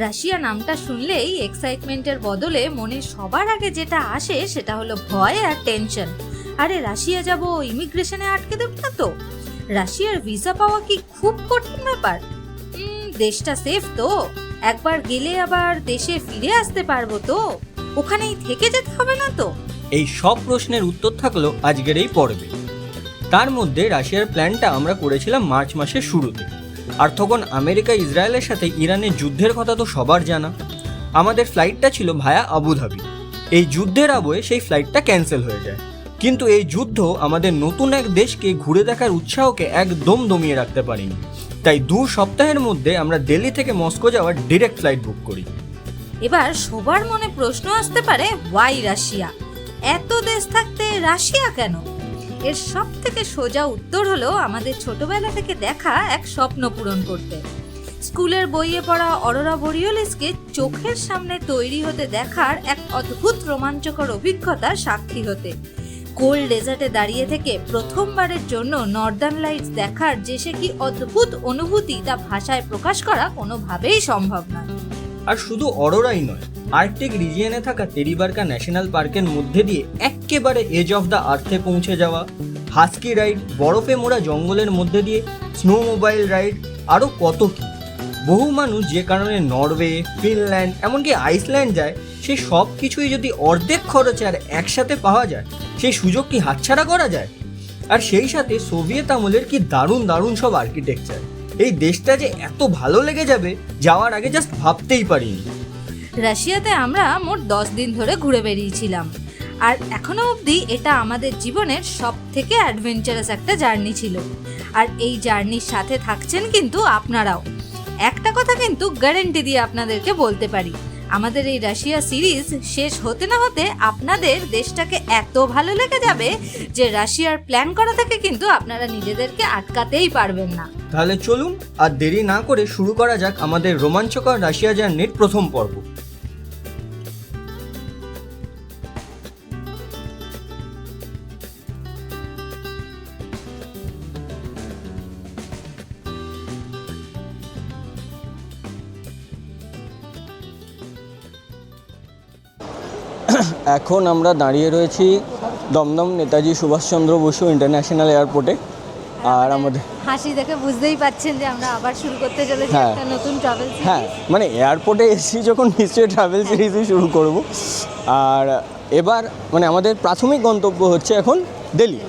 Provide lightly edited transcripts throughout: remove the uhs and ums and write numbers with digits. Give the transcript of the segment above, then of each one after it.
Russia নামটা শুনলেই এক্সাইটমেন্টের বদলে মনে সবার আগে যেটা আসে সেটা হলো ভয় আর টেনশন। আরে রাশিয়া যাব, ইমিগ্রেশনে আটকে দেবে না তো? রাশিয়ার ভিসা পাওয়া কি খুব কঠিন ব্যাপার? দেশটা সেফ তো? একবার গেলে আবার দেশে ফিরে আসতে পারবো তো? ওখানেই থেকে যেতে হবে না তো? এই সব প্রশ্নের উত্তর থাকলো আজকের এই পর্বে। তার মধ্যে রাশিয়ার প্ল্যানটা আমরা করেছিলাম মার্চ মাসের শুরুতে। আর তখন আমেরিকা ইসরায়েলের সাথে ইরানের যুদ্ধের কথা তো সবার জানা। আমাদের ফ্লাইটটা ছিল ভায়া আবুধাবি। এই যুদ্ধের আবহে সেই ফ্লাইটটা ক্যান্সেল হয়ে যায়। কিন্তু এই যুদ্ধ আমাদের নতুন এক দেশকে ঘুরে দেখার উৎসাহকে একদম দমিয়ে রাখতে পারিনি। তাই 2 সপ্তাহের মধ্যে আমরা দিল্লি থেকে মস্কো যাওয়ার ডিরেক্ট ফ্লাইট বুক করি। এবার সবার মনে প্রশ্ন আসতে পারে, ওয়াই রাশিয়া? এত দেশ থাকতে রাশিয়া কেন? এর সব থেকে সোজা উত্তর হলো আমাদের ছোটবেলা থেকে দেখা এক স্বপ্ন পূরণ করতে। স্কুলের বইয়ে পড়া অরোরা বোরিওলিসকে চোখের সামনে তৈরি হতে দেখার এক অদ্ভুত রোমাঞ্চকর অভিজ্ঞতার সাক্ষী হতে। কোল্ড ডেজার্টে দাঁড়িয়ে থেকে প্রথমবারের জন্য নর্দার্ন লাইটস দেখার যে সে কি অদ্ভুত অনুভূতি তা ভাষায় প্রকাশ করা কোনোভাবেই সম্ভব নয়। আর শুধু অরোরাই নয়, আর্কটিক রিজিয়নে থাকা তেরিবারকা ন্যাশনাল পার্কের মধ্যে দিয়ে একেবারে এজ অফ দ্য আর্থে পৌঁছে যাওয়া, হাস্কি রাইড, বরফে মোড়া জঙ্গলের মধ্যে দিয়ে স্নো মোবাইল রাইড, আরও কত কি। বহু মানুষ যে কারণে নরওয়ে, ফিনল্যান্ড, এমনকি আইসল্যান্ড যায়, সেই সব কিছুই যদি অর্ধেক খরচে আর একসাথে পাওয়া যায়, সেই সুযোগ কি হাতছাড়া করা যায়? আর সেই সাথে সোভিয়েত আমলের কি দারুণ দারুণ সব আর্কিটেকচার। এই দেশটা যে এত ভালো লেগে যাবে যাওয়ার আগে জাস্ট ভাবতেই পারিনি। রাশিয়াতে আমরা মোট 10 দিন ধরে ঘুরে বেরিয়েছিলাম। আর এখনো অবধি এটা আমাদের জীবনের সব থেকে অ্যাডভেঞ্চারাস একটা জার্নি ছিল। আর এই জার্নির সাথে থাকছেন কিন্তু আপনারাও। একটা কথা কিন্তু গ্যারান্টি দিয়ে আপনাদেরকে বলতে পারি, আমাদের এই রাশিয়া সিরিজ শেষ হতে না হতে আপনাদের দেশটাকে এত ভালো লেগে যাবে যে রাশিয়ার প্ল্যান করা থেকে কিন্তু আপনারা নিজেদেরকে আটকাতেই পারবেন না। তাহলে চলুন আর দেরি না করে শুরু করা যাক আমাদের রোমাঞ্চকর রাশিয়া জার্নির প্রথম পর্ব। এখন আমরা দাঁড়িয়ে রয়েছি দমদম নেতাজি সুভাষচন্দ্র বসু ইন্টারন্যাশনাল এয়ারপোর্টে। আর আমাদের হাসি দেখে বুঝতেই পাচ্ছেন যে আমরা আবার শুরু করতে চলেছি একটা নতুন ট্রাভেল সিরিজ। হ্যাঁ, মানে এয়ারপোর্টে এসেছি যখন নিশ্চয়ই ট্রাভেল সিরিজই শুরু করব। আর এবার মানে আমাদের প্রাথমিক গন্তব্য হচ্ছে এখন দিল্লি।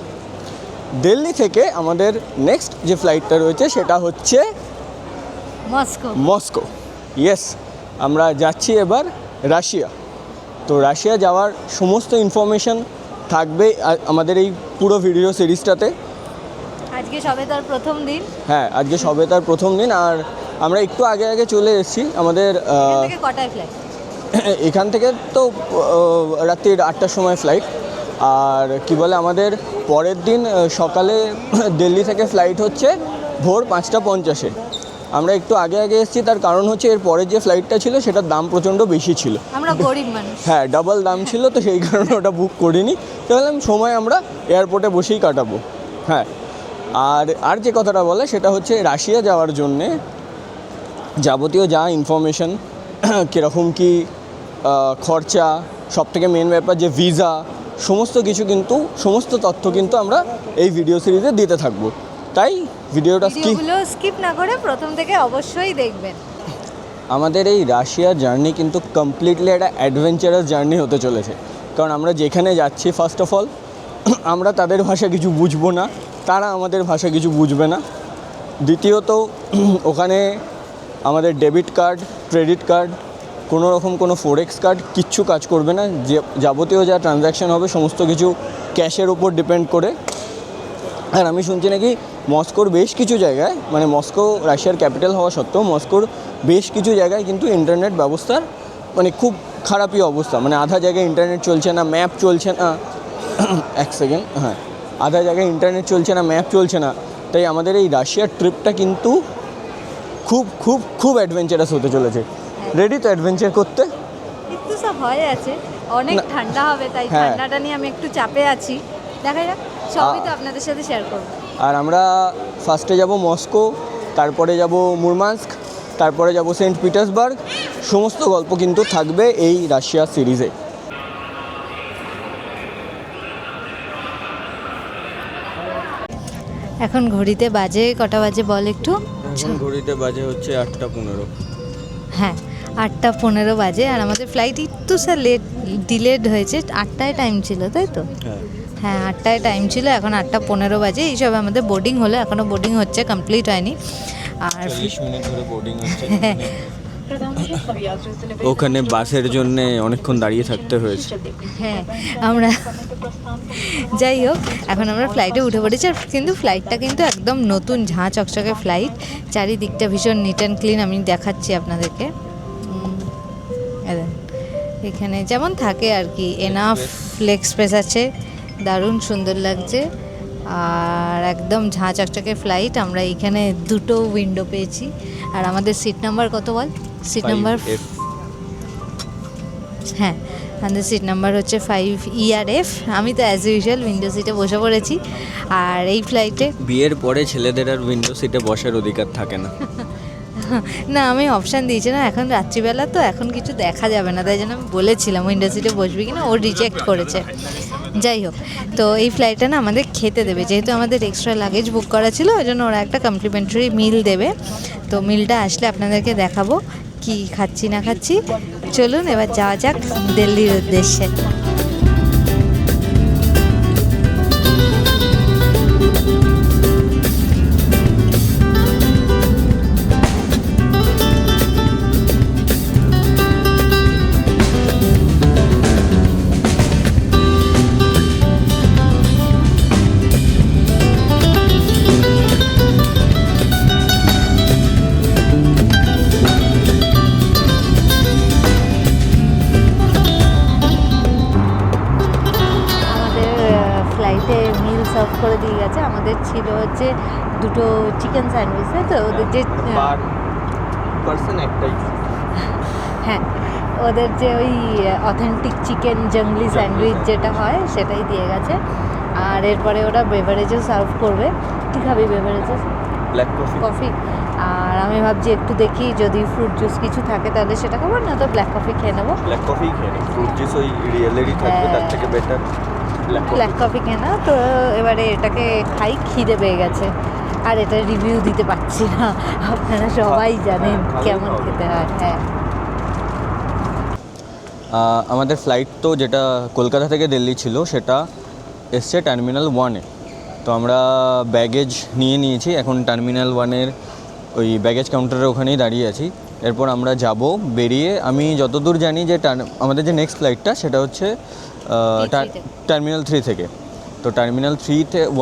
দিল্লি থেকে আমাদের নেক্সট যে ফ্লাইটটা রয়েছে সেটা হচ্ছে মস্কো। ইয়েস, আমরা যাচ্ছি এবার রাশিয়া। তো রাশিয়া যাওয়ার সমস্ত ইনফরমেশন থাকবে আমাদের এই পুরো ভিডিও সিরিজটাতে। আজকে সবে তার প্রথম দিন। হ্যাঁ, আজকে সবে তার প্রথম দিন। আর আমরা একটু আগে চলে এসেছি। আমাদের কটায় ফ্লাইট? এখান থেকে তো রাত্রির 8টার সময় ফ্লাইট। আর কি বলে, আমাদের পরের দিন সকালে দিল্লি থেকে ফ্লাইট হচ্ছে ভোর 5:50-এ। আমরা একটু আগে এসেছি, তার কারণ হচ্ছে এর পরের যে ফ্লাইটটা ছিল সেটার দাম প্রচণ্ড বেশি ছিল। আমরা গরিব মানুষ। হ্যাঁ, ডাবল দাম ছিল, তো সেই কারণে ওটা বুক করিনি। তাহলে সময় আমরা এয়ারপোর্টে বসেই কাটাবো। হ্যাঁ, আর যে কথাটা বলে সেটা হচ্ছে রাশিয়া যাওয়ার জন্যে যাবতীয় যা ইনফরমেশন, কীরকম কী খরচা, সবথেকে মেন ব্যাপার যে ভিসা, সমস্ত কিছু কিন্তু সমস্ত তথ্য কিন্তু আমরা এই ভিডিও সিরিজে দিতে থাকবো। তাই ভিডিওটা স্কিপ না করে প্রথম থেকে অবশ্যই দেখবেন। আমাদের এই রাশিয়ার জার্নি কিন্তু কমপ্লিটলি একটা অ্যাডভেঞ্চারাস জার্নি হতে চলেছে। কারণ আমরা যেখানে যাচ্ছি, ফার্স্ট অফ অল আমরা তাদের ভাষা কিছু বুঝবো না, তারা আমাদের ভাষা কিছু বুঝবে না। দ্বিতীয়ত, ওখানে আমাদের ডেবিট কার্ড, ক্রেডিট কার্ড, কোনো রকম কোনো ফরেক্স কার্ড কিচ্ছু কাজ করবে না। যে যাবতীয় যা ট্রানজ্যাকশান হবে সমস্ত কিছু ক্যাশের উপর ডিপেন্ড করে। আর আমি শুনছি নাকি মস্কোর বেশ কিছু জায়গায়, মানে মস্কো রাশিয়ার ক্যাপিটাল হওয়া সত্ত্বেও মস্কোর বেশ কিছু জায়গায় কিন্তু ইন্টারনেট ব্যবস্থার মানে খুব খারাপই অবস্থা। মানে আধা জায়গায় ইন্টারনেট চলছে না, ম্যাপ চলছে না। এক সেকেন্ড, হ্যাঁ, আধা জায়গায় ইন্টারনেট চলছে না, ম্যাপ চলছে না। তাই আমাদের এই রাশিয়ার ট্রিপটা কিন্তু খুব খুব খুব অ্যাডভেঞ্চারাস হতে চলেছে। রেডি তো অ্যাডভেঞ্চার করতে? একটু সব ভয় আছে, অনেক ঠান্ডা হবে, তাই ঠান্ডাটা নিয়ে আমি একটু চাপে আছি। দেখা যাক, সবই তো আপনাদের সাথে শেয়ার করব। আর আমরা ফার্স্টে যাব মস্কো, তারপরে যাব মুরমানস্ক, তারপরে যাব সেন্ট পিটার্সবার্গ, সমস্ত গল্প কিন্তু থাকবে এই রাশিয়া সিরিজে। এখন ঘড়িতে বাজে কটা বাজে বল একটু? এখন ঘড়িতে বাজে হচ্ছে 8:15। হ্যাঁ, 8:15 বাজে। আর আমাদের ফ্লাইট একটু ডিলেড হয়েছে। 8টায় টাইম ছিল, তাই তো? হ্যাঁ, 8টায় টাইম ছিল, এখন 8:15 বাজে। এইসব আমাদের বোর্ডিং হলো, এখনও বোর্ডিং হচ্ছে, কমপ্লিট হয়নি। আর 40 মিনিট ধরে বোর্ডিং হচ্ছে। ওখানে বাসের জন্য অনেকক্ষণ দাঁড়িয়ে থাকতে হয়েছে। হ্যাঁ, আমরা যাই হোক, এখন আমরা ফ্লাইটে উঠে পড়েছি। আর কিন্তু ফ্লাইটটা কিন্তু একদম নতুন ঝাঁ চকচকে ফ্লাইট, চারিদিকটা ভীষণ নিট অ্যান্ড ক্লিন। আমি দেখাচ্ছি আপনাদেরকে। এখানে যেমন থাকে আর কি, এনাফ লেগ স্পেস আছে, দারুণ সুন্দর লাগছে। আর একদম ঝাঁ চকচকে ফ্লাইট। আমরা এখানে দুটো উইন্ডো পেয়েছি। আর আমাদের সিট নাম্বার কত বল? সিট নাম্বার, হ্যাঁ, আমাদের সিট নাম্বার হচ্ছে 5ERF। আমি তো অ্যাজ ইউজুয়াল উইন্ডো সিটে বসে পড়েছি। আর এই ফ্লাইটে বিয়ের পরে ছেলেদের আর উইন্ডো সিটে বসার অধিকার থাকে না। না, আমি অপশান দিয়েছি না, এখন রাত্রিবেলা তো এখন কিছু দেখা যাবে না, তাই জন্য আমি বলেছিলাম উইন্ডো সিটে বসবি কিনা, ও রিজেক্ট করেছে। যাই হোক, তো এই ফ্লাইটটা না আমাদের খেতে দেবে, যেহেতু আমাদের এক্সট্রা লাগেজ বুক করা ছিল, ওই জন্য ওরা একটা কমপ্লিমেন্টারি মিল দেবে। তো মিলটা আসলে আপনাদেরকে দেখাবো কি খাচ্ছি না খাচ্ছি। চলুন এবার যাওয়া যাক দিল্লির উদ্দেশ্যে। সার্ভ করে দিয়ে গেছে। আমাদের ছিল হচ্ছে দুটো চিকেন স্যান্ডউইচ, তাই তো? ওদের যে হ্যাঁ, ওদের যে ওই অথেন্টিক চিকেন জঙ্গলি স্যান্ডউইচ যেটা হয় সেটাই দিয়ে গেছে। আর এরপরে ওরা বেভারেজও সার্ভ করবে। কী খাবি বেভারেজে? Black coffee. আর আমি ভাবছি একটু দেখি যদি ফ্রুট জুস কিছু থাকে তাহলে সেটা খাবো, না তো ব্ল্যাক কফি খেয়ে নেবো। ব্ল্যাক কফি খেয়ে নেব, ফ্রুট জুস ওই রিয়েলেরই থাকবে, তার থেকে বেটার ব্ল্যাক কফি কেনা। তো এবারে এটাকে খাই, খিদে পেয়ে গেছে। আর এটা রিভিউ দিতে পারছি না, আপনারা সবাই জানেন কেমন খেতে হয়। হ্যাঁ, আমাদের ফ্লাইট তো যেটা কলকাতা থেকে দিল্লি ছিল সেটা এসছে টার্মিনাল 1-এ। তো আমরা ব্যাগেজ নিয়ে নিয়েছি, এখন টার্মিনাল 1-এর ওই ব্যাগেজ কাউন্টারের ওখানেই দাঁড়িয়ে আছি। এরপর আমরা যাব বেরিয়ে। আমি যতদূর জানি যে আমাদের যে নেক্সট ফ্লাইটটা সেটা হচ্ছে টার্মিনাল 3 থেকে। তো টার্মিনাল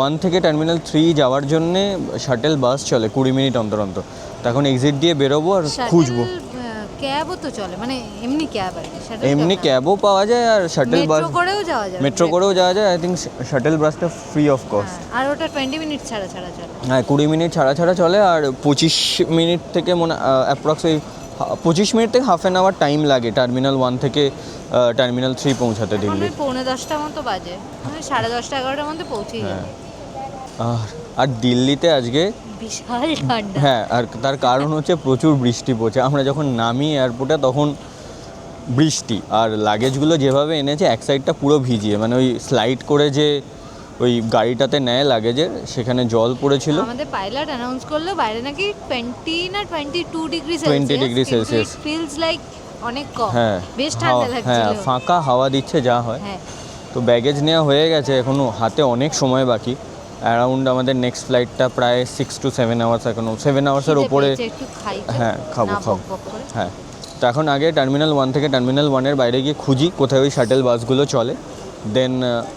1 থেকে টার্মিনাল 3 যাওয়ার জন্যে শাটেল বাস চলে 20 মিনিট অন্তর অন্তর। তো এখন এক্সিট দিয়ে বেরোবো আর খুঁজবো। ক্যাবও তো চলে, মানে এমনি ক্যাব আর কি, এমনি ক্যাবও পাওয়া যায় আর শাটেল বাস, মেট্রো করেও যাওয়া যায়। আই থিঙ্ক শাটেল বাসটা ফ্রি অফ কস্ট। আর ওটা 20 মিনিট ছাড়া ছাড়া চলে। হ্যাঁ, 20 মিনিট ছাড়া ছাড়া চলে। আর 25 মিনিট থেকে মনে অ্যাপ্রক্স 25 মিনিট থেকে হাফ অ্যান আওয়ার টাইম লাগে টার্মিনাল 1 থেকে টার্মিনাল 3 পৌঁছাতে দিল্লি। 9:45 মতো বাজে, 10:30 11টার মধ্যে পৌঁছেই যাবে। আর দিল্লিতে আজকে বিশাল ঠান্ডা। হ্যাঁ, আর তার কারণ হচ্ছে প্রচুর বৃষ্টি পড়ছে। আমরা যখন নামি এয়ারপোর্টে তখন বৃষ্টি, আর লাগেজগুলো যেভাবে এনেছে এক সাইডটা পুরো ভিজিয়ে, মানে ওই স্লাইড করে যে ওই গাড়িটাতে নেয় লাগেজের, সেখানে জল পড়েছিল। আমাদের পাইলট অ্যানাউন্স করলো বাইরে নাকি 20 না 22 degree 20 degree Celsius. Feels like অনেক কম। হ্যাঁ, বেশ ঠান্ডা লাগছিল। হ্যাঁ, ফাঁকা হাওয়া দিচ্ছে যা হয়। হ্যাঁ, তো ব্যাগেজ নেওয়া হয়ে গেছে, এখনও হাতে অনেক সময় বাকি। অ্যারাউন্ড আমাদের নেক্সট ফ্লাইটটা প্রায় 6 to 7 আওয়ার্স, এখনও 7 আওয়ার্সের ওপরে। হ্যাঁ, খাবো। হ্যাঁ, তো এখন আগে টার্মিনাল 1 থেকে টার্মিনাল 1-এর বাইরে গিয়ে খুঁজি কোথায় ওই শাটেল বাসগুলো চলে, দেন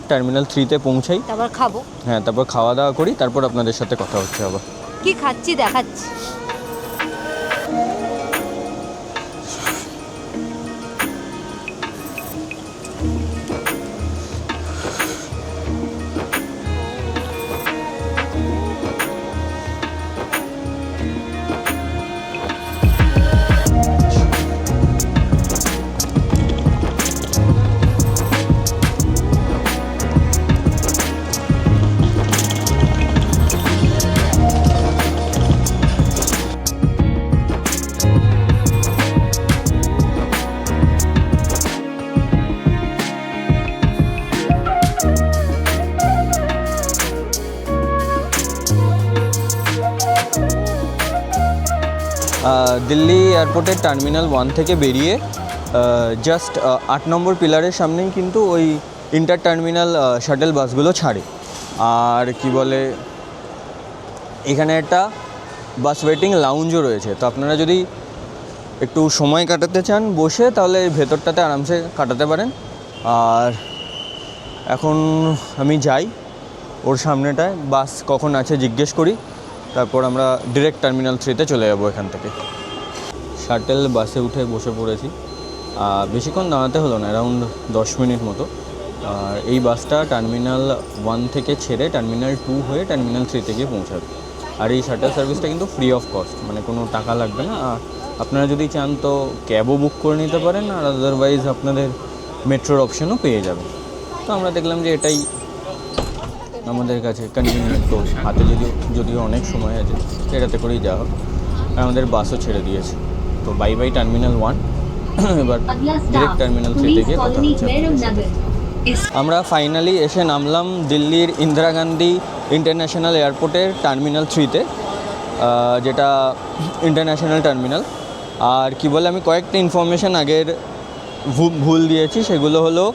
টার্মিনাল 3-তে পৌঁছাই, তারপর খাবো। হ্যাঁ, তারপর খাওয়া দাওয়া করি, তারপর আপনাদের সাথে কথা হচ্ছে আবার। কি খাচ্ছি দেখাচ্ছি। দিল্লি এয়ারপোর্টের টার্মিনাল 1 থেকে বেরিয়ে জাস্ট 8 নম্বর পিলারের সামনেই কিন্তু ওই ইন্টার টার্মিনাল শাটল বাসগুলো ছাড়ে। আর কি বলে, এখানে একটা বাস ওয়েটিং লাউঞ্জও রয়েছে, তো আপনারা যদি একটু সময় কাটাতে চান বসে, তাহলে এই ভেতরটাতে আরামসে কাটাতে পারেন। আর এখন আমি যাই ওর সামনেটায়, বাস কখন আছে জিজ্ঞেস করি, তারপর আমরা ডিরেক্ট টার্মিনাল 3-তে চলে যাবো এখান থেকে। শাটেল বাসে উঠে বসে পড়েছি, বেশিক্ষণ দাঁড়াতে হলো না, অ্যারাউন্ড 10 মিনিট মতো। আর এই বাসটা টার্মিনাল 1 থেকে ছেড়ে টার্মিনাল 2 হয়ে টার্মিনাল 3-তে গিয়ে পৌঁছাবে। আর এই শাটেল সার্ভিসটা কিন্তু ফ্রি অফ কস্ট, মানে কোনো টাকা লাগবে না। আর আপনারা যদি চান তো ক্যাবও বুক করে নিতে পারেন, আর আদারওয়াইজ আপনাদের মেট্রোর অপশনও পেয়ে যাবেন। তো আমরা দেখলাম যে এটাই আমাদের কাছে কনভিনিয়েন্ট, তো হাতে যদিও অনেক সময় আছে, এটাতে করেই যাওয়া হোক। আর আমাদের বাসও ছেড়ে দিয়েছে, তো বাই বাই টার্মিনাল 1। এবার ডিরেক্ট টার্মিনাল 3-তে গিয়ে কথা হচ্ছে। আমরা ফাইনালি এসে নামলাম দিল্লির ইন্দিরা গান্ধী ইন্টারন্যাশনাল এয়ারপোর্টের টার্মিনাল 3-তে, যেটা ইন্টারন্যাশনাল টার্মিনাল। আর কি বলে, আমি কয়েকটা ইনফরমেশান আগের ভুল দিয়েছি, সেগুলো হলো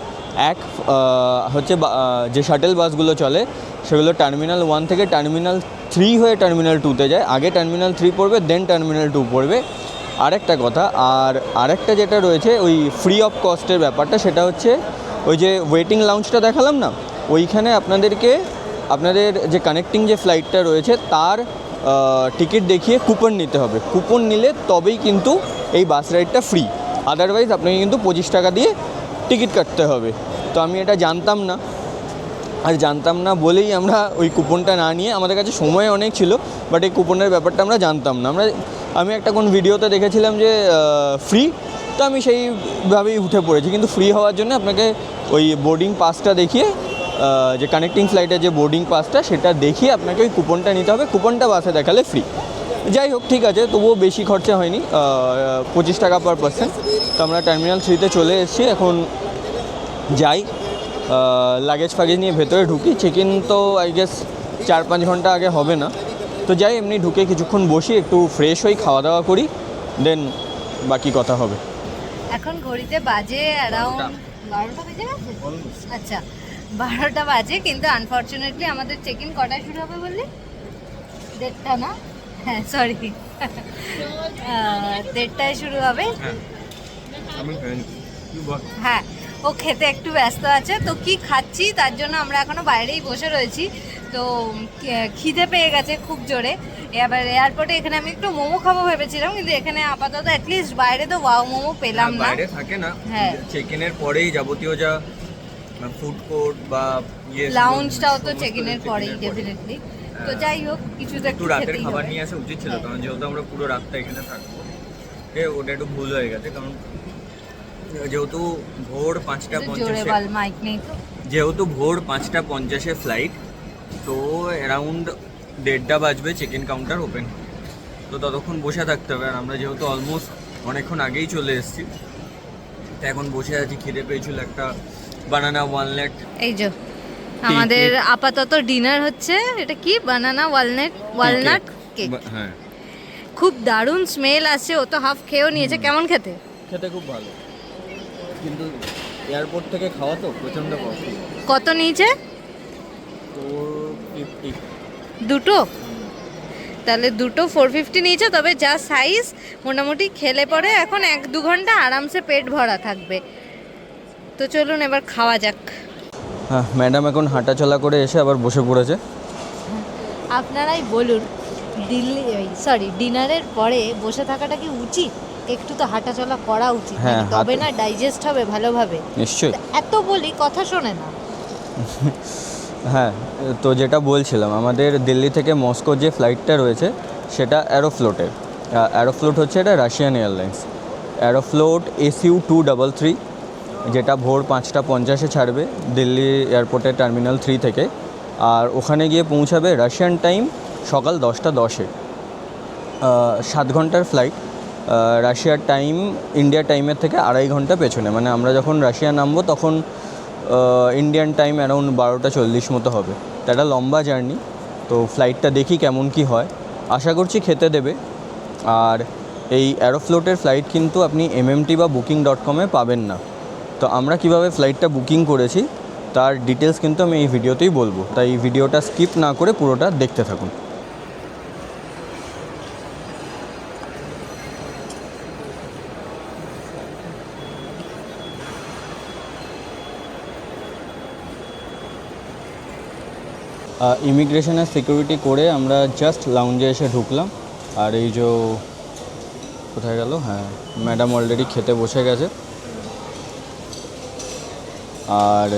হচ্ছে যে শাটেল বাসগুলো চলে সেগুলো টার্মিনাল 1 থেকে টার্মিনাল 3 হয়ে টার্মিনাল 2-তে যায়। আগে টার্মিনাল 3 পড়বে, দেন টার্মিনাল 2 পড়বে। আরেকটা কথা, আর আরেকটা যেটা রয়েছে ওই ফ্রি অফ কস্টের ব্যাপারটা, সেটা হচ্ছে ওই যে ওয়েটিং লাউঞ্জটা দেখালাম না, ওইখানে আপনাদের যে কানেক্টিং যে ফ্লাইটটা রয়েছে তার টিকিট দেখিয়ে কুপন নিতে হবে। কুপন নিলে তবেই কিন্তু এই বাস রাইডটা ফ্রি, আদারওয়াইজ আপনাকে কিন্তু 25 টাকা দিয়ে টিকিট কাটতে হবে। তো আমি এটা জানতাম না বলেই আমরা ওই কুপনটা না নিয়ে, আমাদের কাছে সময় অনেক ছিল, বাট এই কুপনের ব্যাপারটা আমরা জানতাম না। আমি একটা কোন ভিডিওতে দেখেছিলাম যে ফ্রি, তো আমি সেইভাবেই উঠে পড়েছি। কিন্তু ফ্রি হওয়ার জন্য আপনাকে ওই বোর্ডিং পাসটা দেখিয়ে, যে কানেক্টিং ফ্লাইটের যে বোর্ডিং পাসটা, সেটা দেখিয়ে আপনাকে ওই কুপনটা নিতে হবে। কুপনটা বাসে দেখালে ফ্রি। যাই হোক, ঠিক আছে, তবুও বেশি খরচা হয়নি, 25 টাকা পার পার্সন। তো আমরা টার্মিনাল 3-তে চলে এসেছি, এখন যাই লাগেজ ফাগেজ নিয়ে ভেতরে ঢুকি। চেক ইন তো আই গেস 4-5 ঘন্টা আগে হবে না, তো যাই এমনি ঢুকে কিছুক্ষণ বসি, একটু ফ্রেশ হই, খাওয়া দাওয়া করি, দেন বাকি কথা হবে। এখন ঘড়িতে বাজে অ্যারাউন্ড 12টা বেজে গেছে। আচ্ছা, 12টা বাজে, কিন্তু আনফর্চুনেটলি আমাদের চেক ইন কটায় শুরু হবে বললি? 1:30 না? হ্যাঁ, সরি, 1:30টায় শুরু হবে। হ্যাঁ, ও খেতে একটু ব্যস্ত আছে, তো কি খাচ্ছি তার জন্য আমরা এখনো বাইরেই বসে রয়েছি। তো খিদে পেয়ে গেছে খুব জোরে। এবার এয়ারপোর্টে এখানে আমি একটু মোমো খাবো ভেবেছিলাম, কিন্তু এখানে আপাতত অ্যাটলিস্ট বাইরে তো ওয়াও মোমো পেলাম না। বাইরে থাকে না, হ্যাঁ, চেক ইনের পরেই যাবতীয় যা ফুড কোর্ট বা লাউঞ্জটাও তো চেক ইনের পরেই ডেফিনেটলি। তো যাই হোক, কিছু তো একটু রাতের খেতেই খাবার হবে। নিয়ে আসা উচিত ছিল, কারণ যেহেতু আমরা পুরো রাতটা এখানে থাকবো, ওটা একটু ভুল হয়ে গেছে। কারণ যেহেতু ভোর 5:50 ফ্লাইট, তো অ্যারাউন্ড 1:30 বাজবে চেক ইন কাউন্টার ওপেন, তো ততক্ষণ বসে থাকতে হবে। আর আমরা যেহেতু অলমোস্ট অনেকক্ষণ আগেই চলে এসেছি, তো এখন বসে আছি। খিদে পেয়েছিল, একটা বানানা ওয়ালনাট। এই যে আমাদের আপাতত ডিনার হচ্ছে, এটা কি বানানা ওয়ালনাট কেক। হ্যাঁ, খুব দারুণ স্মেল আসছে। ও তো হাফ খেয়েও নিয়েছে। কেমন খেতে? খেতে খুব ভালো, কিন্তু এয়ারপোর্ট থেকে খাওয়া তো প্রচণ্ড কষ্টে। কত নিয়েছে? তো 50 দুটো? তাহলে দুটো 450 নিয়েছে। তবে যা সাইজ, মোটামুটি খেলে পরে এখন 1-2 ঘন্টা আরামসে পেট ভরা থাকবে। তো চলুন এবার খাওয়া যাক। হ্যাঁ, ম্যাডাম এখন হাঁটাচলা করে এসে আবার বসে পড়েছে। আপনারাই বলুন, ডিনারের পরে বসে থাকাটা কি উচিত? একটু তো হাঁটাচলা করা উচিত, হ্যাঁ, তবে না ডাইজেস্ট হবে ভালোভাবে। নিশ্চয়ই। এত বলি, কথা শোনে না। হ্যাঁ, তো যেটা বলছিলাম, আমাদের দিল্লি থেকে মস্কো যে ফ্লাইটটা রয়েছে সেটা অ্যারোফ্লোটের। অ্যারোফ্লোট হচ্ছে এটা রাশিয়ান এয়ারলাইন্স। অ্যারোফ্লোট SU 233, যেটা ভোর 5:50 ছাড়বে দিল্লি এয়ারপোর্টের টার্মিনাল 3 থেকে, আর ওখানে গিয়ে পৌঁছাবে রাশিয়ান টাইম সকাল 10:10-এ। 7 ঘন্টার ফ্লাইট। রাশিয়ার টাইম ইন্ডিয়া টাইমের থেকে 2.5 ঘন্টা পেছনে, মানে আমরা যখন রাশিয়া নামবো তখন ইন্ডিয়ান টাইম অ্যারাউন্ড 12:40 মতো হবে। তো একটা লম্বা জার্নি, তো ফ্লাইটটা দেখি কেমন কি হয়। আশা করছি খেতে দেবে। আর এই অ্যারোফ্লোটের ফ্লাইট কিন্তু আপনি MMT বা booking.com-এ পাবেন না। তো আমরা কিভাবে ফ্লাইটটা বুকিং করেছি তার ডিটেলস কিন্তু আমি এই ভিডিওতেই বলবো, তাই এই ভিডিওটা স্কিপ না করে পুরোটা দেখতে থাকুন। ইমিগ্রেশনের সিকিউরিটি করে আমরা জাস্ট লাউঞ্জে এসে ঢুকলাম। আর এই যে কোথায় গেল, হ্যাঁ ম্যাডাম অলরেডি খেতে বসে গেছে। আর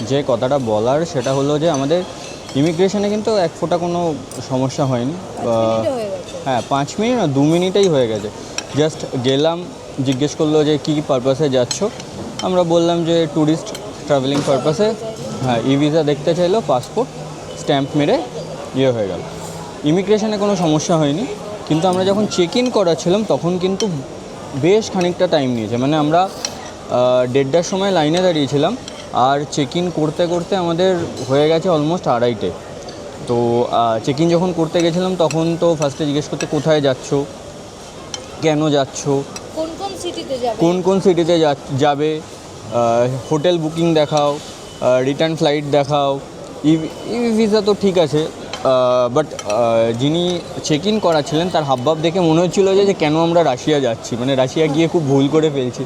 যে কথাটা বলার সেটা হলো যে আমাদের ইমিগ্রেশনে কিন্তু এক ফোঁটা কোনো সমস্যা হয়নি। হ্যাঁ 5 মিনিট না 2 মিনিটেই হয়ে গেছে। জাস্ট গেলাম, জিজ্ঞেস করলো যে কী পারপাসে যাচ্ছ, আমরা বললাম যে ট্যুরিস্ট ট্রাভেলিং পারপাসে। হ্যাঁ ভিসা দেখতে চাইলো, পাসপোর্ট স্ট্যাম্প মেরে হয়ে গেল। ইমিগ্রেশনে কোনো সমস্যা হয়নি, কিন্তু আমরা যখন চেক ইন করাচ্ছিলাম তখন কিন্তু বেশ খানিকটা টাইম নিয়েছে। মানে আমরা 1:30টার সময় লাইনে দাঁড়িয়েছিলাম আর চেক ইন করতে করতে আমাদের হয়ে গেছে অলমোস্ট 2:30। তো চেক ইন যখন করতে গেছিলাম তখন তো ফার্স্টে জিজ্ঞেস করতে কোথায় যাচ্ছ, কেন যাচ্ছ, কোন কোন সিটিতে যাবে, হোটেল বুকিং দেখাও, রিটার্ন ফ্লাইট দেখাও। ভিসা তো ঠিক আছে, বাট যিনি চেক ইন করাচ্ছিলেন তার হাবভাব দেখে মনে হচ্ছিলো যে কেন আমরা রাশিয়া যাচ্ছি, মানে রাশিয়া গিয়ে খুব ভুল করে ফেলছি।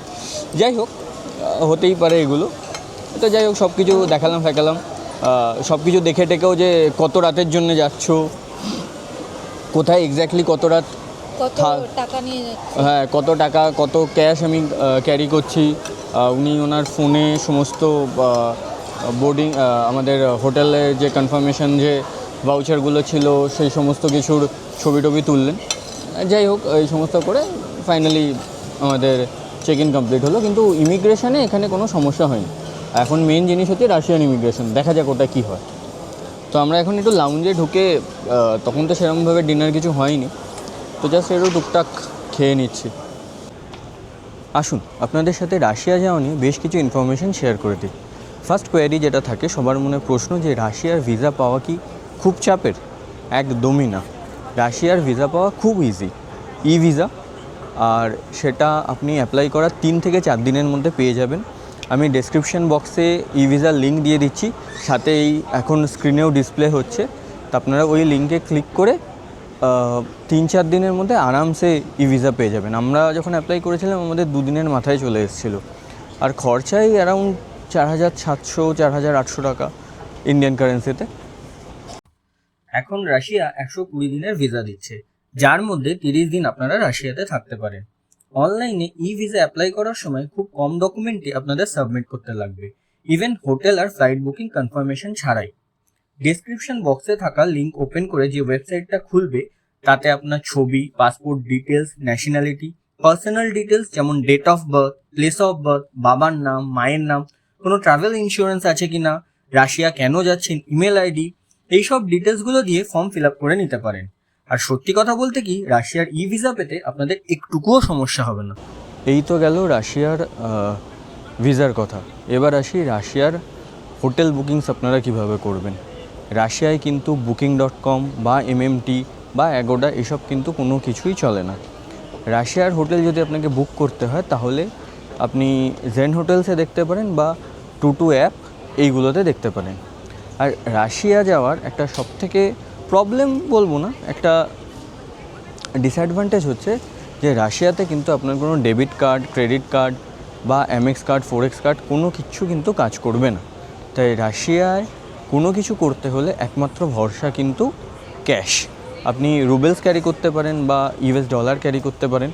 যাই হোক, হতেই পারে এগুলো। তো যাই হোক সব কিছু দেখালাম সব কিছু দেখে টেকেও যে কত রাতের জন্য যাচ্ছ, কোথায় এক্স্যাক্টলি কত রাত, হ্যাঁ কত টাকা, কত ক্যাশ আমি ক্যারি করছি। উনি ওনার ফোনে সমস্ত বোর্ডিং আমাদের হোটেলের যে কনফার্মেশন যে ভাউচারগুলো ছিল সেই সমস্ত কিছুর ছবি টবি তুললেন। যাই হোক এই সমস্ত করে ফাইনালি আমাদের চেক ইন কমপ্লিট হলো। কিন্তু ইমিগ্রেশনে এখানে কোনো সমস্যা হয়নি। এখন মেন জিনিস হচ্ছে রাশিয়ান ইমিগ্রেশন, দেখা যাক ওটা কী হয়। তো আমরা এখন একটু লাউঞ্জে ঢুকে, তখন তো সেরকমভাবে ডিনার কিছু হয়নি, তো জাস্ট একটু টুকটাক খেয়ে নিচ্ছি। আসুন আপনাদের সাথে রাশিয়া যাওয়া নিয়ে বেশ কিছু ইনফরমেশান শেয়ার করে দিই। ফার্স্ট কোয়ারি যেটা থাকে সবার মনে প্রশ্ন, যে রাশিয়ার ভিসা পাওয়া কি খুব চাপের? একদমই না, রাশিয়ার ভিসা পাওয়া খুব ইজি। ভিসা, আর সেটা আপনি অ্যাপ্লাই করার 3 থেকে 4 দিনের মধ্যে পেয়ে যাবেন। আমি ডেসক্রিপশন বক্সে ভিসার লিঙ্ক দিয়ে দিচ্ছি, সাথে এই এখন স্ক্রিনেও ডিসপ্লে হচ্ছে। তো আপনারা ওই লিঙ্কে ক্লিক করে 3-4 দিনের মধ্যে আরামসে ভিসা পেয়ে যাবেন। আমরা যখন অ্যাপ্লাই করেছিলাম আমাদের 2 দিনের মাথায় চলে এসেছিলো। আর খরচাই অ্যারাউন্ড 4,700-4,800 টাকা ইন্ডিয়ান কারেন্সিতে। এখন রাশিয়া 120 দিনের ভিসা দিচ্ছে, যার মধ্যে 30 দিন আপনারা রাশিয়াতে থাকতে পারেন। অনলাইনে ভিসা অ্যাপ্লাই করার সময় খুব কম ডকুমেন্টই আপনাদের সাবমিট করতে লাগবে, ইভেন হোটেল আর ফ্লাইট বুকিং কনফার্মেশন ছাড়াই। ডেসক্রিপশন বক্সে থাকা লিঙ্ক ওপেন করে যে ওয়েবসাইটটা খুলবে তাতে আপনার ছবি, passport details, nationality, personal details যেমন date of birth, place of birth, বাবার নাম, মায়ের নাম, কোনো ট্রাভেল ইন্স্যুরেন্স আছে কিনা, রাশিয়া কেন যাচ্ছেন, ইমেল আইডি, এইসব ডিটেলসগুলো দিয়ে ফর্ম ফিল আপ করে নিতে পারেন। আর সত্যি কথা বলতে কি, রাশিয়ার ভিসা পেতে আপনাদের একটুকুও সমস্যা হবে না। এই তো গেল রাশিয়ার ভিসার কথা। এবার আসি রাশিয়ার হোটেল বুকিংস আপনারা কিভাবে করবেন। রাশিয়ায় কিন্তু booking.com বা MMT বা অ্যাগোডা এসব কিন্তু কোনো কিছুই চলে না। রাশিয়ার হোটেল যদি আপনাকে বুক করতে হয় তাহলে আপনি জেন হোটেলসে দেখতে পারেন বা টুটু অ্যাপ, এইগুলোতে দেখতে পারেন। আর রাশিয়া যাওয়ার একটা সবথেকে প্রবলেম বলবো না, একটা ডিসঅ্যাডভান্টেজ হচ্ছে যে রাশিয়াতে কিন্তু আপনার কোনো ডেবিট কার্ড, ক্রেডিট কার্ড বা MX কার্ড, 4X কার্ড কোনো কিছু কিন্তু কাজ করবে না। তাই রাশিয়ায় কোনো কিছু করতে হলে একমাত্র ভরসা কিন্তু ক্যাশ। আপনি রুবেলস ক্যারি করতে পারেন বা US ডলার ক্যারি করতে পারেন,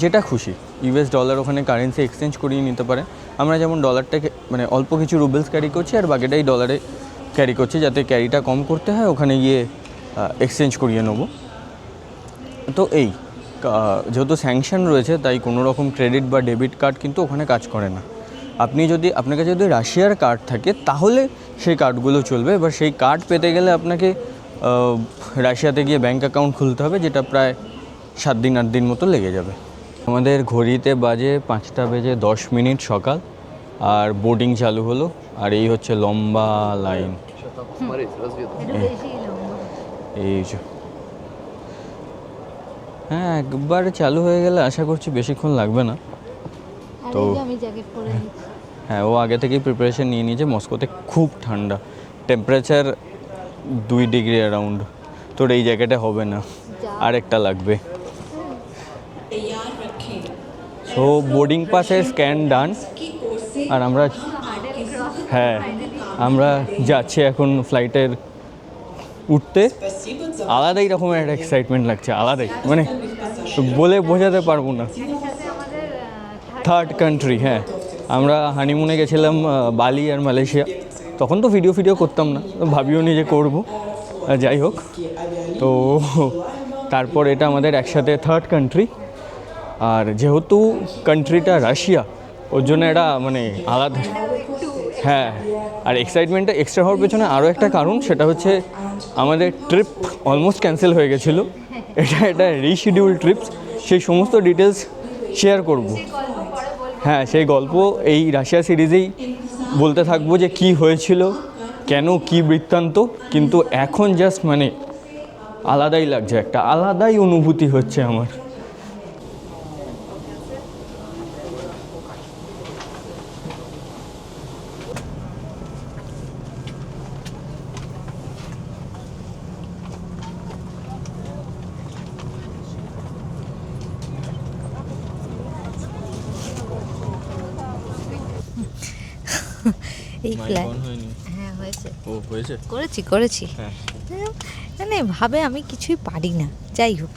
যেটা খুশি। US ডলার ওখানে কারেন্সি এক্সচেঞ্জ করিয়ে নিতে পারেন। আমরা যেমন ডলারটাকে মানে অল্প কিছু রুবেলস ক্যারি করছি আর বাকিটাই ডলারে ক্যারি করছি, যাতে ক্যারিটা কম করতে হয়, ওখানে গিয়ে এক্সচেঞ্জ করিয়ে নেবো। তো এই যেহেতু স্যাংশন রয়েছে তাই কোনো রকম ক্রেডিট বা ডেবিট কার্ড কিন্তু ওখানে কাজ করে না। আপনার কাছে যদি রাশিয়ার কার্ড থাকে তাহলে সেই কার্ডগুলো চলবে। এবার সেই কার্ড পেতে গেলে আপনাকে রাশিয়াতে গিয়ে ব্যাঙ্ক অ্যাকাউন্ট খুলতে হবে, যেটা প্রায় 7-8 দিন মতো লেগে যাবে। আমাদের ঘড়িতে বাজে 5:10 সকাল, আর বোর্ডিং চালু হলো। আর এই হচ্ছে লম্বা লাইন। এই যে হ্যাঁ, একবার চালু হয়ে গেলে আশা করছি বেশিক্ষণ লাগবে না। তো আমি জ্যাকেট পরে নিচ্ছি। হ্যাঁ, ও আগে থেকেই প্রিপারেশন নিয়ে নিয়েছে। মস্কোতে খুব ঠান্ডা, টেম্পারেচার 2 ডিগ্রি অ্যারাউন্ড। তোর এই জ্যাকেটে হবে না, আর একটা লাগবে। সো বোর্ডিং পাসের স্ক্যান ডান, আর আমরা আমরা যাচ্ছি এখন ফ্লাইটের উঠতে। আলাদাই রকমের একটা এক্সাইটমেন্ট লাগছে, আলাদাই, মানে বলে বোঝাতে পারবো না। থার্ড কান্ট্রি, হ্যাঁ। আমরা হানিমুনে গেছিলাম বালি আর মালয়েশিয়া, তখন তো ভিডিও করতাম না, ভাবিও নি যে করবো। যাই হোক, তো তারপর এটা আমাদের একসাথে থার্ড কান্ট্রি। আর যেহেতু কান্ট্রিটা রাশিয়া, ওর জন্য এটা মানে আলাদা। হ্যাঁ, আর এক্সাইটমেন্টটা এক্সট্রা হওয়ার পেছনে আরও একটা কারণ, সেটা হচ্ছে আমাদের ট্রিপ অলমোস্ট ক্যান্সেল হয়ে গেছিলো। এটা রিশিডিউল ট্রিপস, সেই সমস্ত ডিটেলস শেয়ার করব। হ্যাঁ, সেই গল্প এই রাশিয়া সিরিজেই বলতে থাকবো যে কি হয়েছিল, কেন, কি বৃত্তান্ত। কিন্তু এখন জাস্ট মানে আলাদাই লাগছে, একটা আলাদাই অনুভূতি হচ্ছে আমার। এই ফ্ল্যাট, হ্যাঁ করেছি। মানে ভাবে আমি কিছুই পারি না। যাই হোক,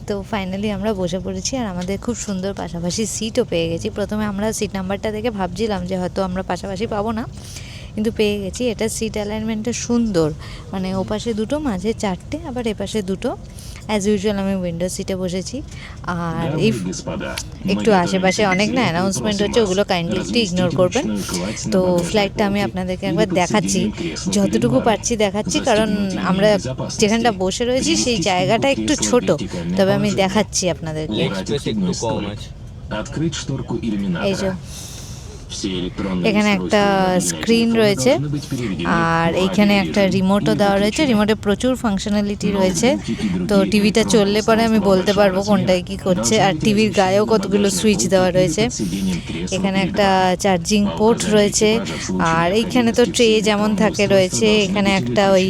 তো ফাইনালি আমরা বসে পড়েছি, আর আমাদের খুব সুন্দর পাশাপাশি সিটও পেয়ে গেছি। প্রথমে আমরা সিট নাম্বারটা দেখে ভাবছিলাম যে হয়তো আমরা পাশাপাশি পাবো না, কিন্তু পেয়ে গেছি। এটা সিট অ্যালাইনমেন্টটা সুন্দর, মানে ওপাশে দুটো, মাঝে 4টে, আবার এপাশে দুটো। অ্যাজ ইউজুয়াল আমি উইন্ডো সিটে বসেছি। আর এই একটু আশেপাশে অনেক না অ্যানাউন্সমেন্ট হচ্ছে, ওগুলো কাইন্ডলি একটু ইগনোর করবেন। তো ফ্লাইটটা আমি আপনাদেরকে একবার দেখাচ্ছি, যতটুকু পারছি দেখাচ্ছি, কারণ আমরা যেখানটা বসে রয়েছি সেই জায়গাটা একটু ছোট, তবে আমি দেখাচ্ছি আপনাদেরকে। এই যে এখানে একটা স্ক্রিন রয়েছে, আর এইখানে একটা রিমোটও দেওয়া রয়েছে। রিমোটে প্রচুর ফাংশনালিটি রয়েছে, তো টিভিটা চললে পরে আমি বলতে পারবো কোনটায় কী করছে। আর টিভির গায়েও কতগুলো সুইচ দেওয়া রয়েছে। এখানে একটা চার্জিং পোর্ট রয়েছে, আর এইখানে তো ট্রে যেমন থাকে রয়েছে। এখানে একটা ওই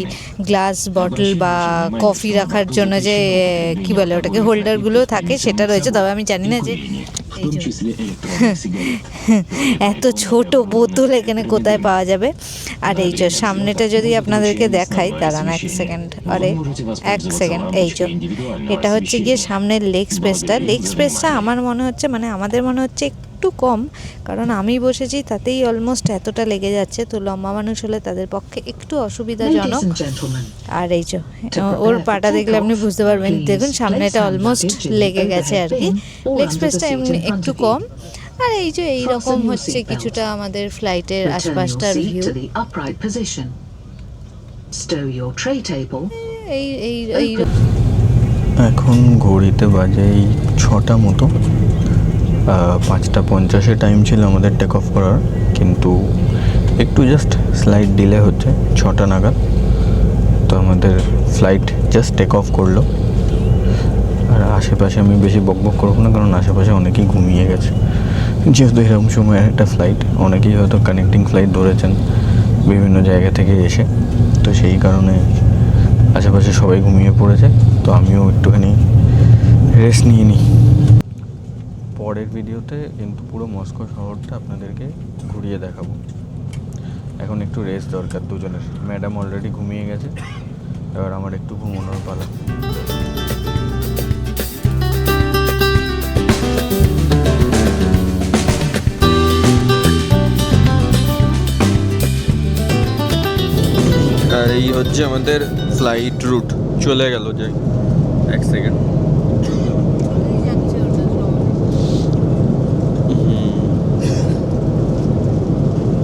গ্লাস বটল বা কফি রাখার জন্য যে কি বলে ওটাকে, হোল্ডারগুলো থাকে, সেটা রয়েছে। তবে আমি জানি না যে এত ছোট বোতল এখানে কোথায় পাওয়া যাবে। আর এই যে সামনেটা যদি আপনাদেরকে দেখাই, দাঁড়ান এক সেকেন্ড, এই যে এটা হচ্ছে গিয়ে সামনের লেগ স্পেসটা আমার মনে হচ্ছে, মানে আমাদের মনে হচ্ছে একটু কম, কারণ আমি বসেছি তাতেই অলমোস্ট এতটা লেগে যাচ্ছে। তো লম্বা মানুষ হলে তাদের পক্ষে একটু অসুবিধাজনক। আর এই যে ওর পাটা দেখলে আপনি বুঝতে পারবেন, দেখুন সামনেটা অলমোস্ট লেগে গেছে আর কি। লেগ স্পেসটা এমনি একটু কম। আর এই যে এইরকম হচ্ছে কিছুটা আমাদের ফ্লাইটের আশপাশটার ভিউ। এই এখন ঘড়িতে বাজে এই 6টা মতো, 5:50 টাইম ছিল আমাদের টেক অফ করার, কিন্তু একটু জাস্ট স্লাইড ডিলে হচ্ছে 6টা নাগাদ। তো আমাদের ফ্লাইট জাস্ট টেক অফ করলো। আর আশেপাশে আমি বেশি বকবক করবো না, কারণ আশেপাশে অনেকেই ঘুমিয়ে গেছে। যেহেতু এরকম সময় একটা ফ্লাইট, অনেকেই হয়তো কানেক্টিং ফ্লাইট ধরেছেন বিভিন্ন জায়গা থেকে এসে, তো সেই কারণে আশেপাশে সবাই ঘুমিয়ে পড়েছে। তো আমিও একটুখানি রেস্ট নিয়ে নিই। পরের ভিডিওতে কিন্তু পুরো মস্কো শহরটা আপনাদেরকে ঘুরিয়ে দেখাবো। এখন একটু রেস্ট দরকার দুজনের। ম্যাডাম অলরেডি ঘুমিয়ে গেছে, এবার আমার একটু ঘুমানোর পালা। আর এই হচ্ছে আমাদের ফ্লাইট রুট। চলে গেল, যাই এক সেকেন্ড।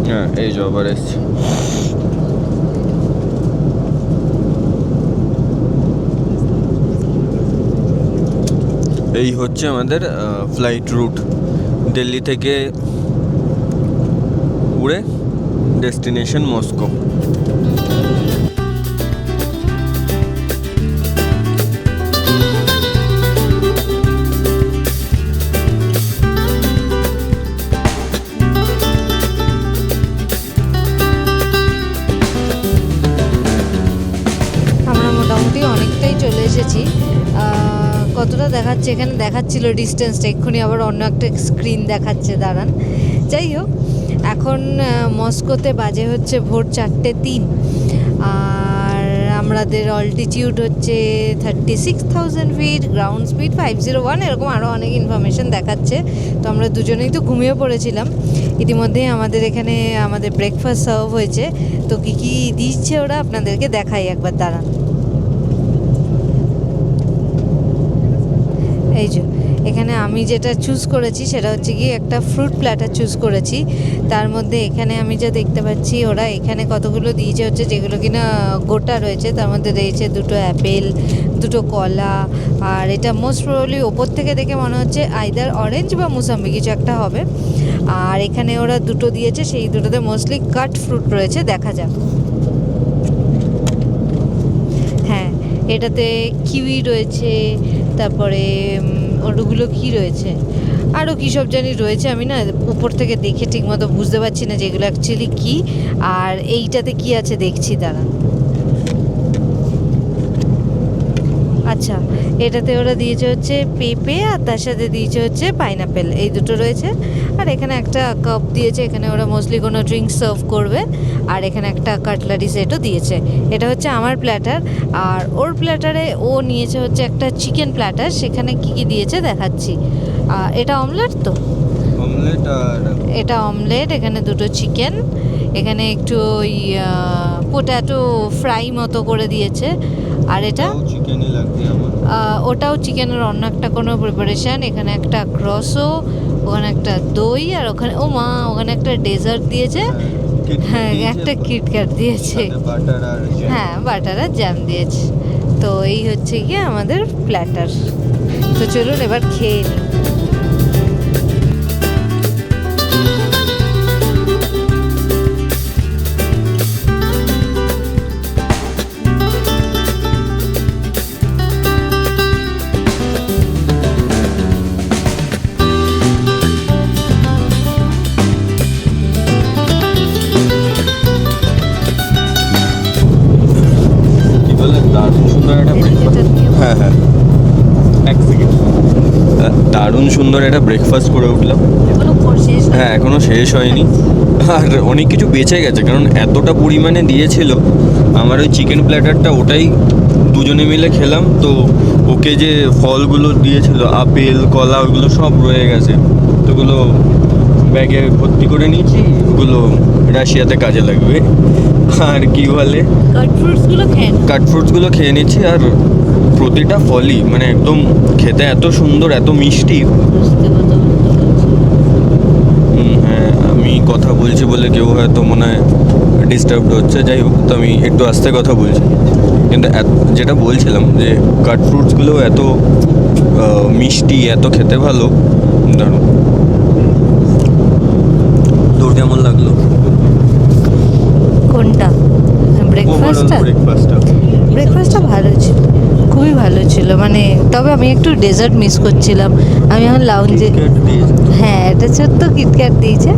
হ্যাঁ, এই যে আবার এসছে। এই হচ্ছে আমাদের ফ্লাইট রুট। দিল্লি থেকে উড়ে ডেস্টিনেশন মস্কো। কতটা দেখাচ্ছে, এখানে দেখাচ্ছিল ডিস্টেন্সটা, এক্ষুনি আবার অন্য একটা স্ক্রিন দেখাচ্ছে, দাঁড়ান। যাই হোক, এখন মস্কোতে বাজে হচ্ছে ভোর 4:03, আর আমাদের অল্টিটিউড হচ্ছে 36,000 ফিট, গ্রাউন্ড স্পিড 501, এরকম আরও অনেক ইনফরমেশন দেখাচ্ছে। তো আমরা দুজনেই তো ঘুমিয়ে পড়েছিলাম। ইতিমধ্যেই আমাদের এখানে আমাদের ব্রেকফাস্ট সার্ভ হয়েছে। তো কী কী দিচ্ছে ওরা আপনাদেরকে দেখাই একবার, দাঁড়ান। এই যে এখানে আমি যেটা চুজ করেছি সেটা হচ্ছে কি একটা ফ্রুট প্ল্যাটার চুজ করেছি। তার মধ্যে এখানে আমি যা দেখতে পাচ্ছি, ওরা এখানে কতগুলো দিয়েছে হচ্ছে যেগুলো কিনা গোটা রয়েছে। তার মধ্যে রয়েছে 2টো অ্যাপেল, 2টো কলা, আর এটা মোস্ট প্রবাবলি ওপর থেকে দেখে মনে হচ্ছে আইদার অরেঞ্জ বা মুসাম্বি কিছু একটা হবে। আর এখানে ওরা 2টো দিয়েছে, সেই 2টোতে মোস্টলি কাট ফ্রুট রয়েছে, দেখা যাক। হ্যাঁ, এটাতে কিউই রয়েছে, তারপরে ওগুলো কি রয়েছে, আরও কী সব জানি রয়েছে, আমি না উপর থেকে দেখে ঠিকমতো বুঝতে পারছি না যে এগুলো অ্যাকচুয়ালি কী। আর এইটাতে কি আছে দেখছি, দাঁড়ান। আচ্ছা, এটাতে ওরা দিয়েছে হচ্ছে পেঁপে, আর তার সাথে দিয়েছে হচ্ছে পাইনাপেল, এই দুটো রয়েছে। আর এখানে একটা কাপ দিয়েছে, এখানে ওরা মোস্টলি কোনো ড্রিঙ্ক সার্ভ করবে। আর এখানে একটা কাটলারি সেটও দিয়েছে। এটা হচ্ছে আমার প্ল্যাটার, আর ওর প্ল্যাটারে ও নিয়েছে হচ্ছে একটা চিকেন প্ল্যাটার, সেখানে কি কি দিয়েছে দেখাচ্ছি। এটা অমলেট, তো অমলেট, আর এটা অমলেট, এখানে 2টো চিকেন, এখানে একটু ওই পোট্যাটো ফ্রাই মতো করে দিয়েছে। আর এটা চিকেনই লাগবে আমার। ওটাও চিকেনের অন্য একটা কোনো প্রিপারেশান। এখানে একটা ক্রসো, ওখানে একটা দই, আর ওখানে ও মা ওখানে একটা ডেজার্ট দিয়েছে। হ্যাঁ, একটা কিটক্যাট দিয়েছে। হ্যাঁ, বাটার আর জ্যাম দিয়েছে। তো এই হচ্ছে গিয়ে আমাদের প্ল্যাটার। তো চলুন এবার খেয়ে নিই। হ্যাঁ হ্যাঁ, এক সেকেন্ড। দারুণ সুন্দর একটা ব্রেকফাস্ট করে উঠলাম। হ্যাঁ, এখনও শেষ হয়নি, আর অনেক কিছু বেঁচে গেছে, কারণ এতটা পরিমাণে দিয়েছিল। আমার ওই চিকেন প্ল্যাটারটা ওটাই দুজনে মিলে খেলাম, তো ওকে যে ফলগুলো দিয়েছিল আপেল কলা ওগুলো সব রয়ে গেছে, তো ওগুলো ব্যাগে ভর্তি করে নিয়েছি, ওগুলো রাশিয়াতে কাজে লাগবে। আর কি বলে, কাট ফ্রুটসগুলো খেয়ে নিচ্ছি। আর প্রতিটা ফলই মানে একদম খেতে এত সুন্দর, এত মিষ্টি। হ্যাঁ, আমি কথা বলছি বলে কেউ হয়তো মনে হয় ডিস্টার্বড হচ্ছে, যাই হোক, তো আমি একটু আস্তে কথা বলছি। কিন্তু যেটা বলছিলাম যে কাট ফ্রুটসগুলো এত মিষ্টি, এত খেতে ভালো, দারুণ। তোর কেমন লাগলো কোনটা? ব্রেকফাস্টটা ভালো ছিল, খুবই ভালো ছিল। মানে তবে আমি একটু ডেজার্ট মিস করছিলাম। আমি এখন লাউঞ্জে, হ্যাঁ এটা ছোট্ট কিটক্যাট দিয়েছে,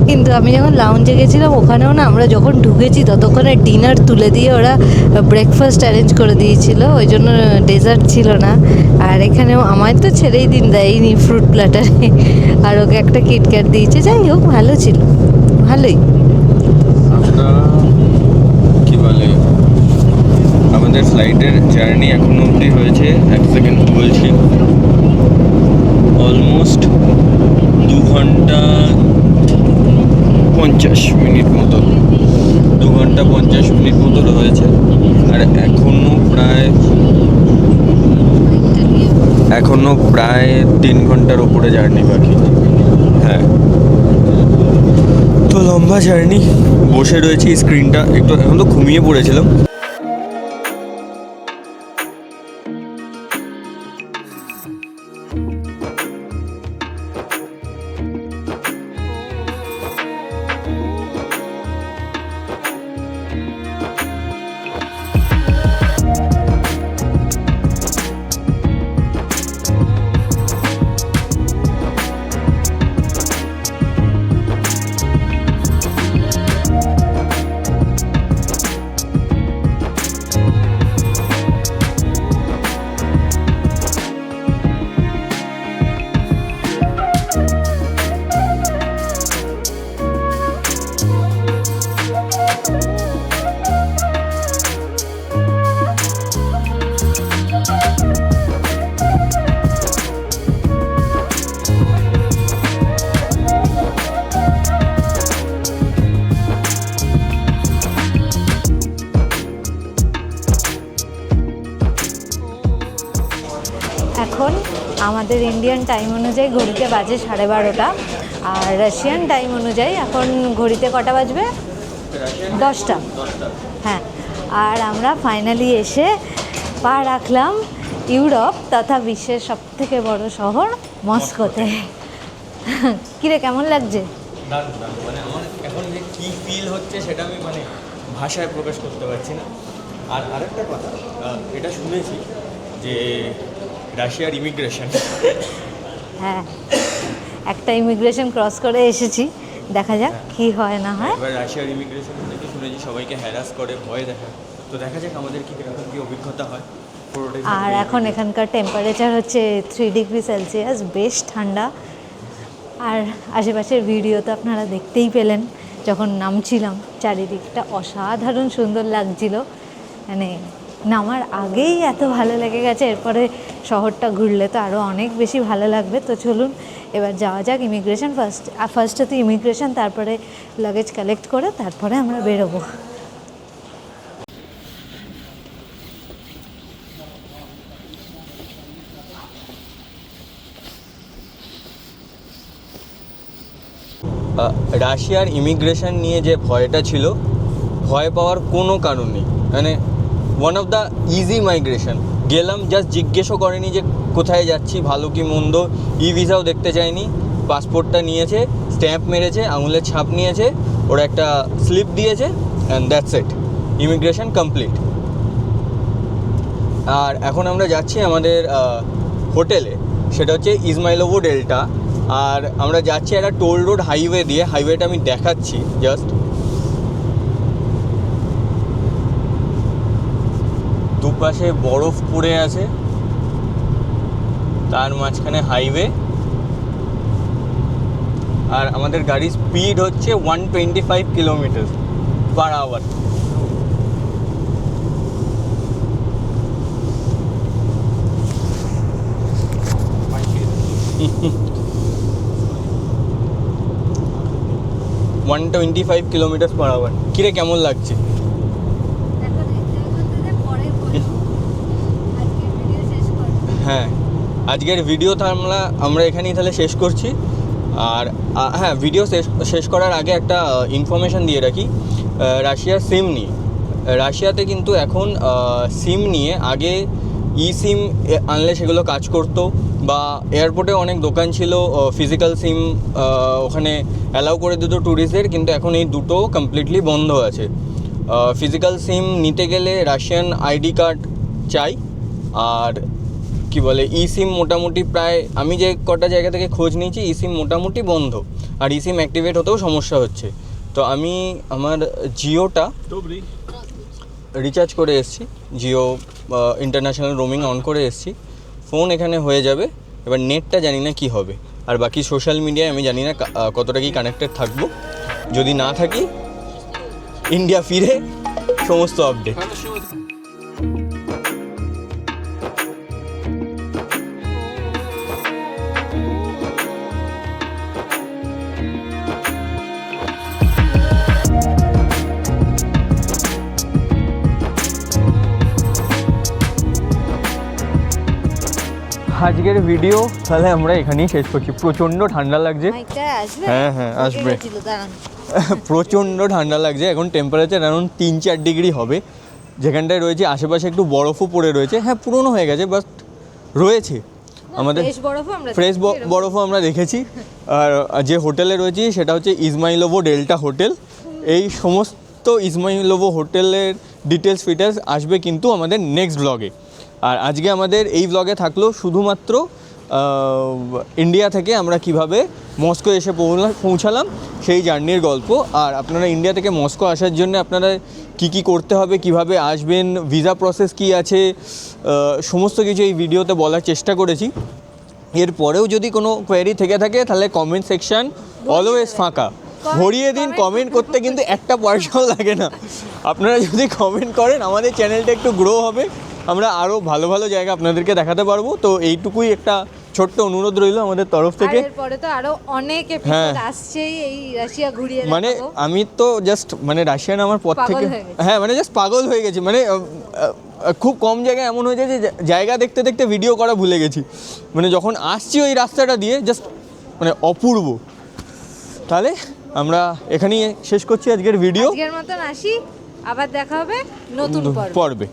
কিন্তু আমি যখন লাউঞ্জে গেছিলাম ওখানেও না, আমরা যখন ঢুকেছি ততক্ষণে ডিনার তুলে দিয়ে ওরা ব্রেকফাস্ট অ্যারেঞ্জ করে দিয়েছিল, ওই জন্য ডেজার্ট ছিল না। আর এখানেও আমার তো ছেড়েই দিন দেয়নি ফ্রুট প্ল্যাটারে, আর ওকে একটা কিটক্যাট দিয়েছে। যাই হোক, ভালো ছিল, ভালোই। কি বলে, আমাদের ফ্লাইটের জার্নি এখনো অবধি হয়েছে, এক সেকেন্ড বলছি, অলমোস্ট 2 ঘন্টা 50 মিনিট মতো, 2 ঘন্টা 50 মিনিট মতো রয়েছে। আর এখনো প্রায় 3 ঘন্টার ওপরে জার্নি বাকি। হ্যাঁ, তো লম্বা জার্নি। বসে রয়েছি, স্ক্রিনটা একটু, এখন তো ঘুমিয়ে পড়েছিলাম। আমাদের ইন্ডিয়ান টাইম অনুযায়ী ঘড়িতে বাজে 12:30, আর রাশিয়ান টাইম অনুযায়ী এখন ঘড়িতে কটা বাজবে? 10টা। হ্যাঁ, আর আমরা ফাইনালি এসে পা রাখলাম ইউরোপ তথা বিশ্বের সবথেকে বড় শহর মস্কোতে। কিরে, কেমন লাগছে? মানে আমার এখন যে কী ফিল হচ্ছে সেটা আমি মানে ভাষায় প্রকাশ করতে পারছি না। আর আরেকটা কথা, এটা শুনেছি যে রাশিয়ার ইমিগ্রেশন, হ্যাঁ, একটা ইমিগ্রেশন ক্রস করে এসেছি, দেখা যাক কি হয় না হয়। এবার রাশিয়ার ইমিগ্রেশন থেকে শুনেছি সবাইকে হ্যারাস করে, ভয় দেখায়। তো দেখা যাক আমাদের কি কিরকম কী অভিজ্ঞতা হয় পুরোটাই। আর এখন এখানকার টেম্পারেচার হচ্ছে 3 ডিগ্রি সেলসিয়াস, বেশ ঠান্ডা। আর আশেপাশের ভিডিও তো আপনারা দেখতেই পেলেন, যখন নামছিলাম চারিদিকটা অসাধারণ সুন্দর লাগছিল, মানে নামার আগেই এত ভালো লেগে গেছে, এরপরে শহরটা ঘুরলে তো আরও অনেক বেশি ভালো লাগবে। তো চলুন এবার যাওয়া যাক ইমিগ্রেশন। ফার্স্টে তো ইমিগ্রেশন, তারপরে লাগেজ কালেক্ট করে তারপরে আমরা বেরোবো। রাশিয়ার ইমিগ্রেশন নিয়ে যে ভয়টা ছিল, ভয় পাওয়ার কোনো কারণ নেই। মানে one of the easy migration. গেলাম, জাস্ট জিজ্ঞেসও করেনি যে কোথায় যাচ্ছি, ভালো কি মন্দ, ভিসাও দেখতে চাইনি, পাসপোর্টটা নিয়েছে, স্ট্যাম্প মেরেছে, আঙুলের ছাপ নিয়েছে, ওরা একটা স্লিপ দিয়েছে, and that's it, immigration complete. আর এখন আমরা যাচ্ছি আমাদের হোটেলে, সেটা হচ্ছে ইজমাইলোভো ডেল্টা। আর আমরা যাচ্ছি একটা টোল রোড হাইওয়ে দিয়ে, হাইওয়েটা আমি দেখাচ্ছি জাস্ট। দুপাশে বরফ পড়ে আছে, তার মাঝখানে হাইওয়ে, আর আমাদের গাড়ির স্পিড হচ্ছে 125 kilometre per hour. One 125 kilometre per hour. কিরে, কেমন লাগছে? হ্যাঁ, আজকের ভিডিও তো আমরা এখানেই তাহলে শেষ করছি। আর হ্যাঁ, ভিডিও শেষ করার আগে একটা ইনফরমেশান দিয়ে রাখি রাশিয়ার সিম নিয়ে। রাশিয়াতে কিন্তু এখন সিম নিয়ে, আগে ই সিম আনলে সেগুলো কাজ করতো, বা এয়ারপোর্টে অনেক দোকান ছিল ফিজিক্যাল সিম ওখানে অ্যালাউ করে দিত ট্যুরিস্টদের, কিন্তু এখন এই দুটো কমপ্লিটলি বন্ধ আছে। ফিজিক্যাল সিম নিতে গেলে রাশিয়ান আইডি কার্ড চাই, আর কি বলে ই সিম মোটামুটি প্রায়, আমি যে কটা জায়গা থেকে খোঁজ নিয়েছি, ই সিম মোটামুটি বন্ধ, আর ই সিম অ্যাক্টিভেট হতেও সমস্যা হচ্ছে। তো আমি আমার জিওটা রিচার্জ করে এসেছি, জিও ইন্টারন্যাশনাল রোমিং অন করে এসেছি, ফোন এখানে হয়ে যাবে। এবার নেটটা জানি না কি হবে, আর বাকি সোশ্যাল মিডিয়ায় আমি জানি না কতটা কি কানেক্টেড থাকবো। যদি না থাকি, ইন্ডিয়া ফিরে সমস্ত আপডেট। আজকের ভিডিও তাহলে আমরা এখানেই শেষ করছি। প্রচণ্ড ঠান্ডা লাগছে। হ্যাঁ হ্যাঁ, আসবে। প্রচণ্ড ঠান্ডা লাগছে। এখন টেম্পারেচার অ্যারাউন্ড 3-4 ডিগ্রি হবে। যেখানটায় রয়েছে আশেপাশে একটু বরফও পড়ে রয়েছে। হ্যাঁ, পুরনো হয়ে গেছে, বাট রয়েছে আমাদের ফ্রেশ বরফও আমরা দেখেছি। আর যে হোটেলে রয়েছি সেটা হচ্ছে ইজমাইলোভো ডেল্টা হোটেল। এই সমস্ত ইজমাইলোভো হোটেলের ডিটেলস ফিটেলস আসবে কিন্তু আমাদের নেক্সট ব্লগে। আর আজকে আমাদের এই ব্লগে থাকলো শুধুমাত্র ইন্ডিয়া থেকে আমরা কিভাবে মস্কো এসে পৌঁছালাম সেই জার্নির গল্প। আর আপনারা ইন্ডিয়া থেকে মস্কো আসার জন্য আপনারা কি করতে হবে, কিভাবে আসবেন, ভিসা প্রসেস কি আছে, সমস্ত কিছু এই ভিডিওতে বলার চেষ্টা করেছি। এরপরেও যদি কোনো কোয়েরি থেকে থাকে তাহলে কমেন্ট সেকশান অলওয়েজ ফাঁকা, ভরিয়ে দিন। কমেন্ট করতে কিন্তু একটা পয়সাও লাগে না। আপনারা যদি কমেন্ট করেন আমাদের চ্যানেলটা একটু গ্রো হবে, আমরা আরও ভালো ভালো জায়গা আপনাদেরকে দেখাতে পারবো। তো এইটুকুই একটা ছোট্ট অনুরোধ রইল আমাদের তরফ থেকে। এরপরে তো আরো অনেক এপিসোড আসছেই এই রাশিয়া ঘুরিয়ে দেখাবো। মানে আমি তো জাস্ট মানে রাশিয়ান আমার পর থেকে, হ্যাঁ মানে জাস্ট পাগল হয়ে গেছি। মানে খুব কম জায়গায় এমন হয়ে যায় যে জায়গা দেখতে দেখতে ভিডিও করা ভুলে গেছি, মানে যখন আসছি ওই রাস্তাটা দিয়ে জাস্ট মানে অপূর্ব। তাহলে আমরা এখানেই শেষ করছি আজকের ভিডিও। আজকের মতন আসি, আবার দেখা হবে নতুন পর্বে।